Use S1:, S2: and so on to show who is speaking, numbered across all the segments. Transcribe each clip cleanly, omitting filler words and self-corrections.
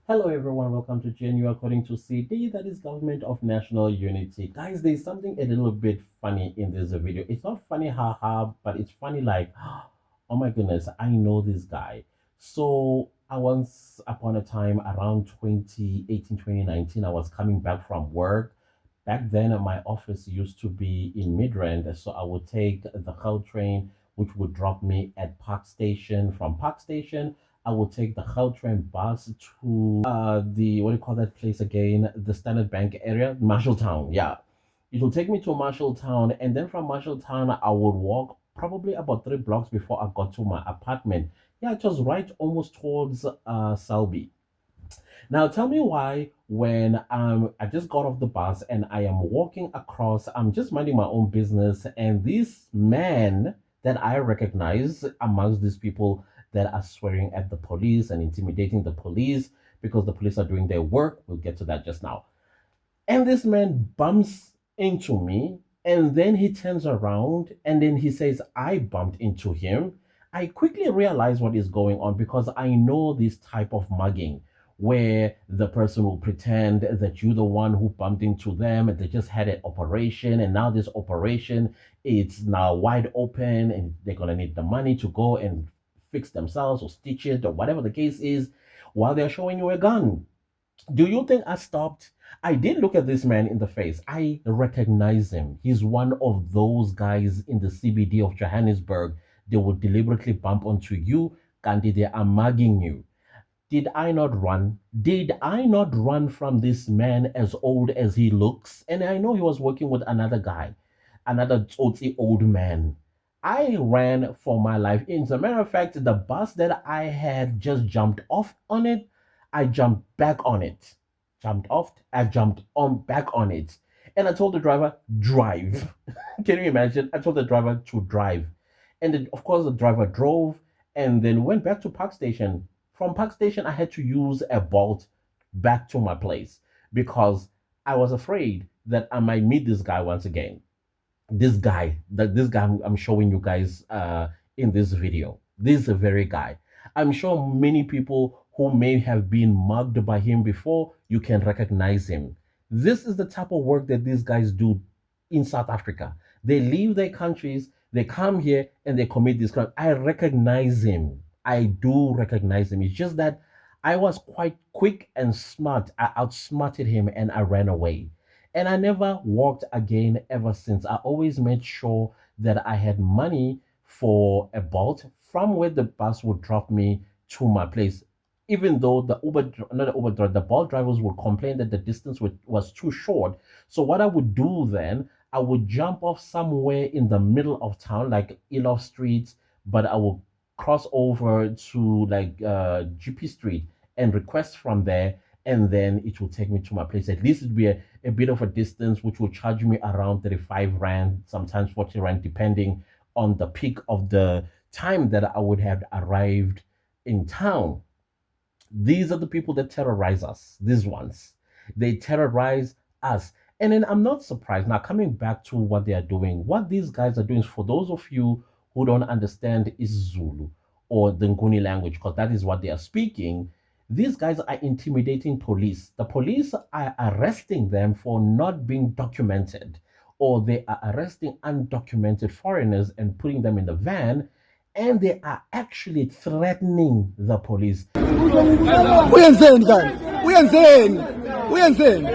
S1: Hello everyone, welcome to GNU according to CD, that is Government of National Unity. Guys, there's something a little bit funny in this video. It's not funny haha, but it's funny like, oh my goodness, I know this guy. So I once upon a time around 2018, 2019, I was coming back from work. Back then, my office used to be in Midrand, so I would take the Hull train, which would drop me at Park Station. From Park Station, I would take the Hull train bus to the what do you call that place again? The Standard Bank area, Marshalltown. Yeah, it will take me to Marshalltown, and then from Marshalltown, I would walk probably about 3 blocks before I got to my apartment. Yeah, it was right almost towards Selby. Now tell me why when I just got off the bus and I am walking across, I'm just minding my own business, and this man that I recognize amongst these people that are swearing at the police and intimidating the police because the police are doing their work. We'll get to that just now. And this man bumps into me, and then he turns around and then he says, I bumped into him. I quickly realize what is going on because I know this type of mugging where the person will pretend that you're the one who bumped into them and they just had an operation, and now this operation it's now wide open and they're going to need the money to go and fix themselves or stitch it or whatever the case is while they're showing you a gun. Do you think I stopped? I did look at this man in the face. I recognize him. He's one of those guys in the CBD of Johannesburg. They will deliberately bump onto you, and they are mugging you. Did I not run? Did I not run from this man as old as he looks? And I know he was working with another guy, another totally old man. I ran for my life. As a matter of fact, the bus that I had just jumped off on it, I jumped back on it. Jumped off, I jumped on back on it. And I told the driver, drive. Can you imagine? I told the driver to drive. And then, of course, the driver drove and then went back to Park Station. From Park Station, I had to use a bolt back to my place because I was afraid that I might meet this guy once again. This guy I'm showing you guys in this video. This is a very guy. I'm sure many people who may have been mugged by him before, you can recognize him. This is the type of work that these guys do in South Africa. They leave their countries, they come here and they commit this crime. I recognize him. I do recognize him. It's just that I was quite quick and smart. I outsmarted him and I ran away. And I never walked again ever since. I always made sure that I had money for a bolt from where the bus would drop me to my place. Even though the Uber, not the Uber driver, the Bolt drivers would complain that the distance was too short. So what I would do then, I would jump off somewhere in the middle of town, like Elof Street, but I would cross over to like GP Street and request from there, and then it will take me to my place. At least it'd be a bit of a distance, which will charge me around 35 Rand, sometimes 40 Rand, depending on the peak of the time that I would have arrived in town. These are the people that terrorize us, these ones. They terrorize us. And then I'm not surprised. Now, coming back to what they are doing, what these guys are doing, for those of you who don't understand Zulu or the Nguni language, because that is what they are speaking, these guys are intimidating police. The police are arresting them for not being documented, or they are arresting undocumented foreigners and putting them in the van, and they are actually threatening the police.
S2: Uyenzeni kani? Uyenzeni? Uyenzeni?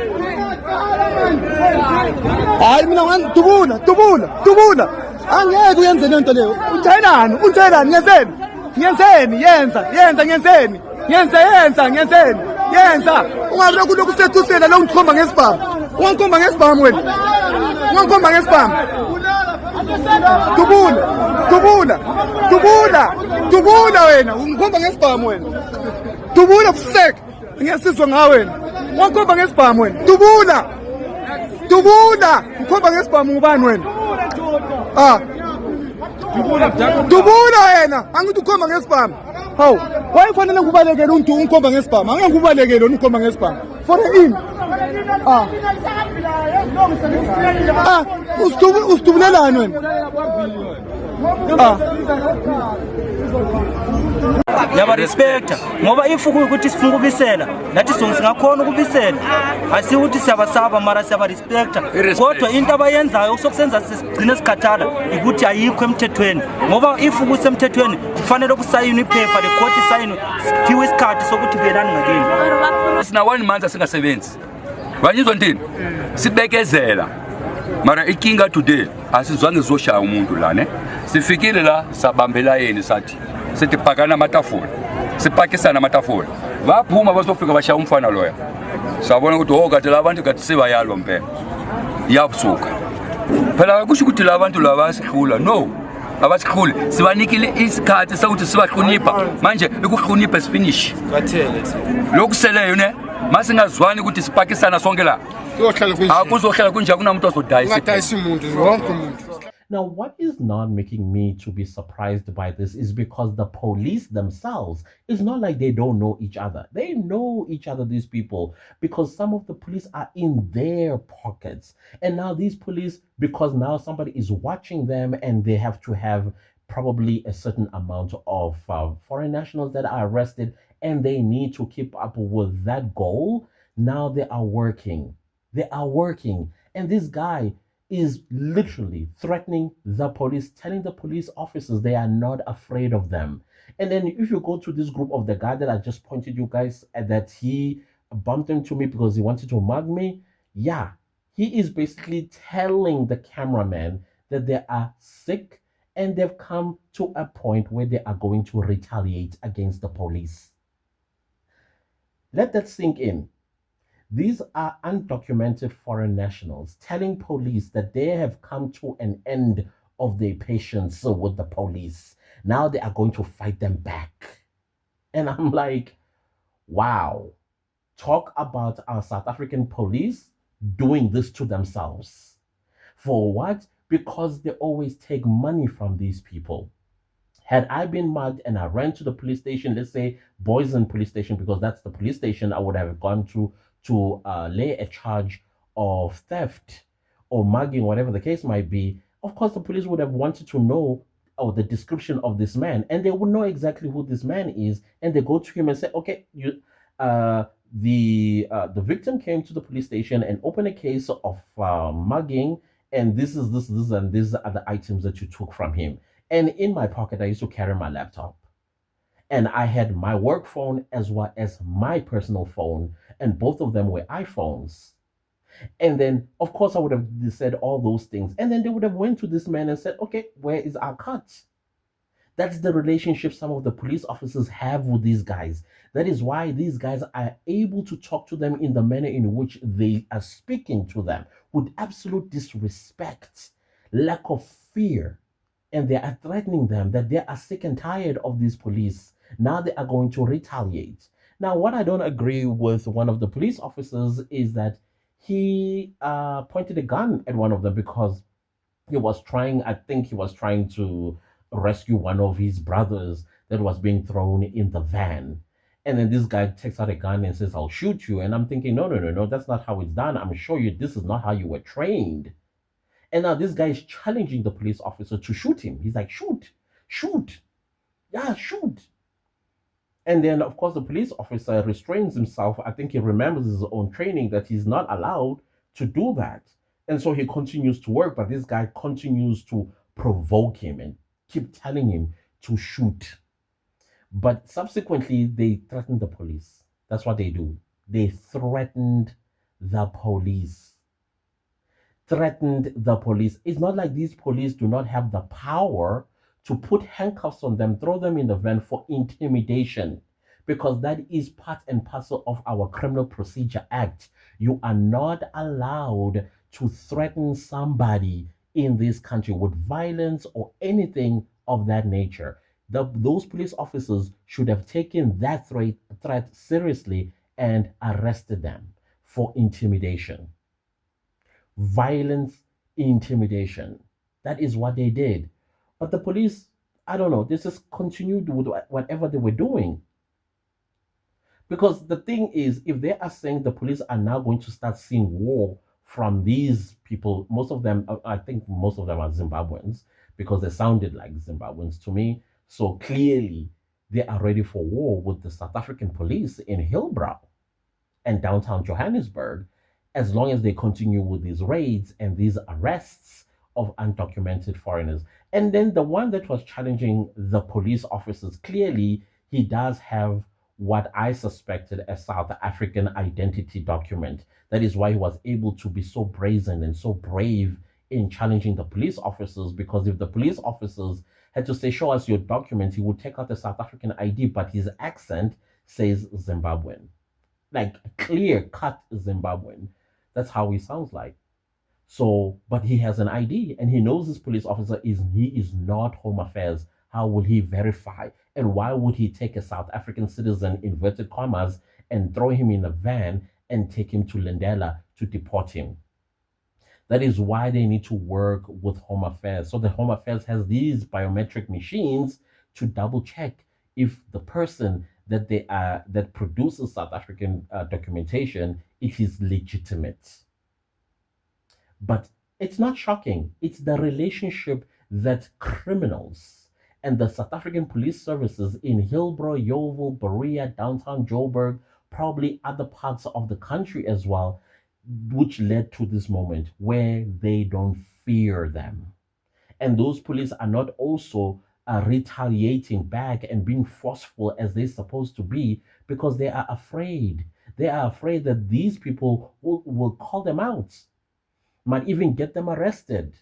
S2: Hayi mina ngantubula. Angeke uyenzeni into leyo. Uthayinani? Ngiyenzeni? Yenza. Ungabe kuloko sethusela lo ngikhomba ngesibhamu. Ungikhomba ngesibhamu wena. Ungikhomba ngesibhamu. Tubula wena, ungikhomba ngesibhamu wena. Tubula kuseka. Ngiyasizwa ngawe wena. Ungikhomba ngesibhamu wena. Tubula. Ngikhomba ngesibhamu ngubani wena? Tubula wena, angithi ukhomba ngesibhamu. Hawu, wayefanele ngubalekele umuntu ungikhomba ngesibhamu. Angeke ngubalekele ungikhomba ngesibhamu. For in. Usitubulelani wena?
S3: Yabarespecta ngoba if ukuthi sifuna ukubisela nathi singakhona ukubisela asiwuthi siyabasaba mara siyabarespecta kodwa into abayenzayo sokusenza sigcine sikhathala ukuthi ayikho emthethweni ngoba if kusemthethweni kufanele ukusayina iphepha lecourt isayine siphiwe isikhathi sokuthi belani ngakini
S4: sina 1 month asingasebenzi banyizwa ndini sibekezela mara ikinga today asizwange zoshaya umuntu la ne sifikile la sabambela yeni sathi sithi pakana amatafula sipakisana amatafula baphuma bazofika bashaya umfana loya sabona ukuthi kade labantu kade sibayalo mpela yabusuka phela kusho ukuthi labantu laba sihlula no abasikhulu sibanikile isikhathi sokuthi sibahlonipha manje ukuhlonipha sifinish bathele lokuseleyo ne masingazwani ukuthi sipakisana sonke la akuzohlala kunje akunamuntu ozodayisa
S2: umuntu wonke umuntu.
S1: Now, what is not making me to be surprised by this is because the police themselves, it's not like they don't know each other. They know each other, these people, because some of the police are in their pockets. And now these police, because now somebody is watching them and they have to have probably a certain amount of foreign nationals that are arrested and they need to keep up with that goal. Now they are working. They are working. And this guy is literally threatening the police, telling the police officers they are not afraid of them. And then if you go to this group of the guy that I just pointed you guys at, that he bumped into me because he wanted to mug me, yeah, he is basically telling the cameraman that they are sick and they've come to a point where they are going to retaliate against the police. Let that sink in. These are undocumented foreign nationals telling police that they have come to an end of their patience with the police. Now they are going to fight them back. And I'm like, wow, talk about our South African police doing this to themselves. For what? Because they always take money from these people. Had I been mugged and I ran to the police station, let's say Boysen police station, because that's the police station I would have gone to lay a charge of theft or mugging, whatever the case might be, of course the police would have wanted to know the description of this man, and they would know exactly who this man is, and they go to him and say, okay, the victim came to the police station and opened a case of mugging, and this and these are the items that you took from him. And in my pocket I used to carry my laptop, and I had my work phone as well as my personal phone, and both of them were iPhones. And then, of course, I would have said all those things. And then they would have went to this man and said, okay, where is our cut? That's the relationship some of the police officers have with these guys. That is why these guys are able to talk to them in the manner in which they are speaking to them, with absolute disrespect, lack of fear. And they are threatening them that they are sick and tired of these police. Now they are going to retaliate. Now, what I don't agree with one of the police officers is that he pointed a gun at one of them because I think he was trying to rescue one of his brothers that was being thrown in the van. And then this guy takes out a gun and says, I'll shoot you. And I'm thinking, no, that's not how it's done. I'm sure you, this is not how you were trained. And now this guy is challenging the police officer to shoot him. He's like, shoot, yeah, shoot. And then, of course, the police officer restrains himself. I think he remembers his own training that he's not allowed to do that. And so he continues to work, but this guy continues to provoke him and keep telling him to shoot. But subsequently, they threatened the police. That's what they do. They threatened the police. It's not like these police do not have the power to put handcuffs on them, throw them in the van for intimidation, because that is part and parcel of our Criminal Procedure Act. You are not allowed to threaten somebody in this country with violence or anything of that nature. Those police officers should have taken that threat seriously and arrested them for intimidation. Violence, intimidation. That is what they did. But the police, I don't know, they just continued with whatever they were doing. Because the thing is, if they are saying the police are now going to start seeing war from these people, most of them, I think most of them are Zimbabweans, because they sounded like Zimbabweans to me. So clearly, they are ready for war with the South African police in Hillbrow and downtown Johannesburg, as long as they continue with these raids and these arrests of undocumented foreigners. And then the one that was challenging the police officers, clearly he does have what I suspected a South African identity document. That is why he was able to be so brazen and so brave in challenging the police officers, because if the police officers had to say, show us your documents, he would take out the South African ID, but his accent says Zimbabwean, like clear cut Zimbabwean. That's how he sounds like. So, but he has an ID and he knows this police officer is not Home Affairs. How will he verify? And why would he take a South African citizen, inverted commas, and throw him in a van and take him to Lindela to deport him? That is why they need to work with Home Affairs. So the Home Affairs has these biometric machines to double check if the person that they are that produces South African documentation, it is legitimate. But it's not shocking. It's the relationship that criminals and the South African police services in Hillbrow, Yeoville, Berea, downtown Joburg, probably other parts of the country as well, which led to this moment where they don't fear them. And those police are not also retaliating back and being forceful as they're supposed to be, because they are afraid. They are afraid that these people will call them out, might even get them arrested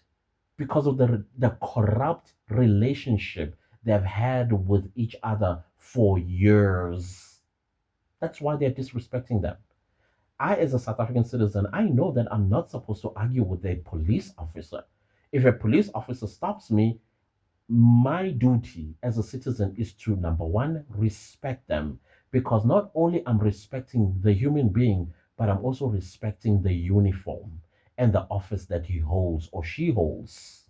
S1: because of the corrupt relationship they've had with each other for years. That's why they're disrespecting them. I, as a South African citizen, I know that I'm not supposed to argue with a police officer. If a police officer stops me, my duty as a citizen is to, number one, respect them, because not only I'm respecting the human being, but I'm also respecting the uniform and the office that he holds or she holds.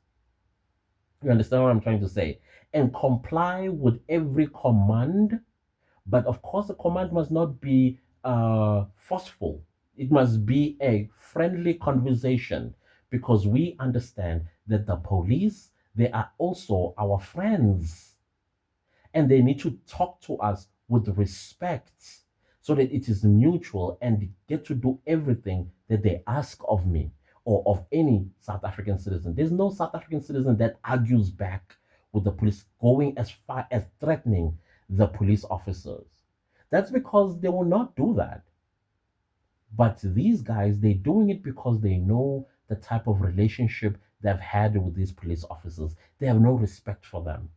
S1: You understand what I'm trying to say? And comply with every command, but of course, the command must not be forceful. It must be a friendly conversation, because we understand that the police, they are also our friends, and they need to talk to us with respect so that it is mutual and get to do everything that they ask of me or of any South African citizen. There's no South African citizen that argues back with the police, going as far as threatening the police officers. That's because they will not do that. But these guys, they're doing it because they know the type of relationship they've had with these police officers. They have no respect for them.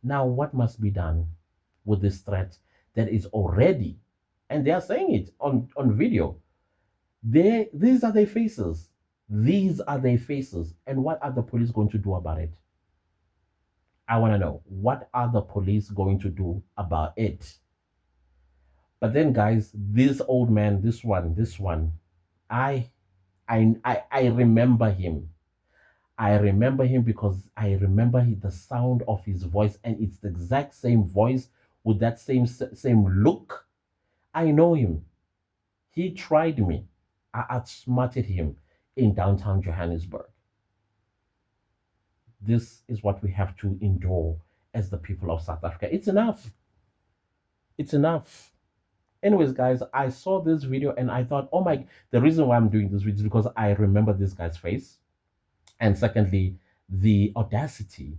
S1: Now, what must be done with this threat that is already, and they are saying it on video, these are their faces. These are their faces. And what are the police going to do about it? I want to know, what are the police going to do about it? But then, guys, this old man, this one, I, I remember him. I remember him because I remember the sound of his voice, and it's the exact same voice with that same look. I know him. He tried me. I outsmarted him in downtown Johannesburg. This is what we have to endure as the people of South Africa. It's enough. It's enough. Anyways, guys, I saw this video and I thought, oh my, the reason why I'm doing this video is because I remember this guy's face. And secondly, the audacity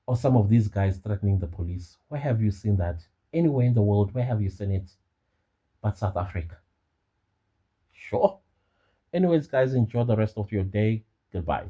S1: of some of these guys threatening the police. Where have you seen that? Anywhere in the world, where have you seen it? But South Africa. Sure. Anyways, guys, enjoy the rest of your day. Goodbye.